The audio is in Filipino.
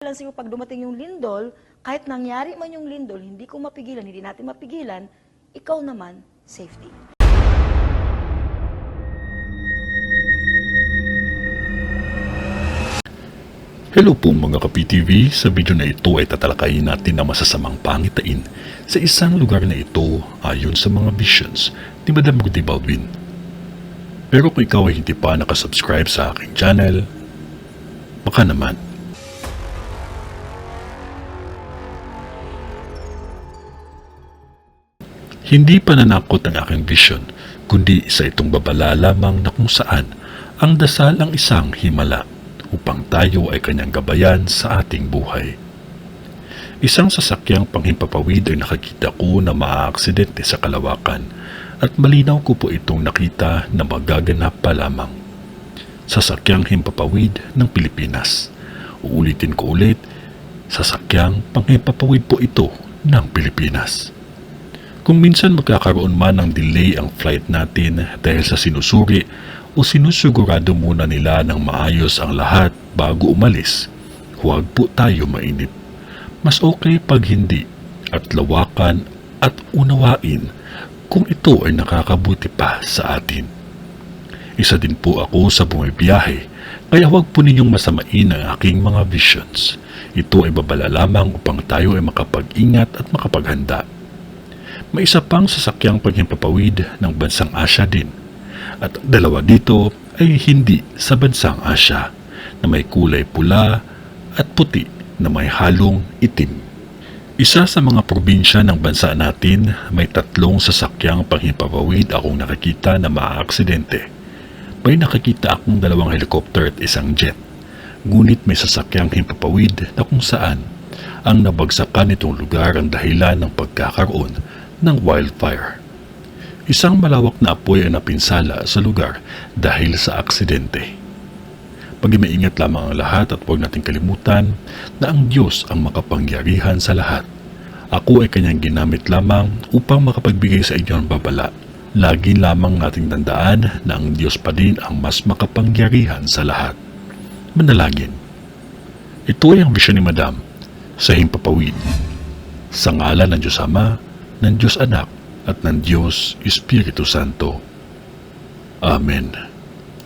lang sa'yo pag dumating yung lindol, kahit nangyari man yung lindol, hindi ko mapigilan, hindi natin mapigilan, ikaw naman, safety. Hello po mga ka-PTV, sa video na ito ay tatalakayin natin ang masasamang pangitain sa isang lugar na ito ayon sa mga visions ni Madam Rudy Baldwin. Pero kung ikaw ay hindi pa nakasubscribe sa aking channel, baka naman. Hindi pananakot ang aking vision, kundi isa itong babala lamang na kung saan ang dasal ang isang himala upang tayo ay kanyang gabayan sa ating buhay. Isang sasakyang panghimpapawid ay nakakita ko na maaaksidente sa kalawakan at malinaw ko po itong nakita na magaganap pa lamang. Sasakyang himpapawid ng Pilipinas. Uulitin ko ulit, sasakyang panghimpapawid po ito ng Pilipinas. Kung minsan magkakaroon man ng delay ang flight natin dahil sa sinusuri o sinusigurado muna nila ng maayos ang lahat bago umalis, huwag po tayo mainip. Mas okay pag hindi at lawakan at unawain kung ito ay nakakabuti pa sa atin. Isa din po ako sa bumibiyahe, kaya huwag po ninyong masamain ang aking mga visions. Ito ay babala lamang upang tayo ay makapag-ingat at makapaghanda. May isa pang sasakyang paghimpapawid ng bansang Asya din. At dalawa dito ay hindi sa bansang Asya na may kulay pula at puti na may halong itim. Isa sa mga probinsya ng bansa natin may 3 sasakyang panghimpapawid akong nakakita na maaaksidente. May nakakita akong 2 helicopter at 1 jet. Ngunit may sasakyang himpapawid na kung saan ang nabagsakan nitong lugar ang dahilan ng pagkakaroon ng wildfire. Isang malawak na apoy ay napinsala sa lugar dahil sa aksidente. Mag-iingat lamang ang lahat at huwag nating kalimutan na ang Diyos ang makapangyarihan sa lahat. Ako ay kanyang ginamit lamang upang makapagbigay sa inyo ng babala. Lagi lamang nating tandaan na ang Diyos pa din ang mas makapangyarihan sa lahat. Manalangin. Ito ay ang vision ni Madam sa himpapawid. Sa ngalan ng Diyos Ama, ng Diyos Anak, at ng Diyos Espiritu Santo. Amen.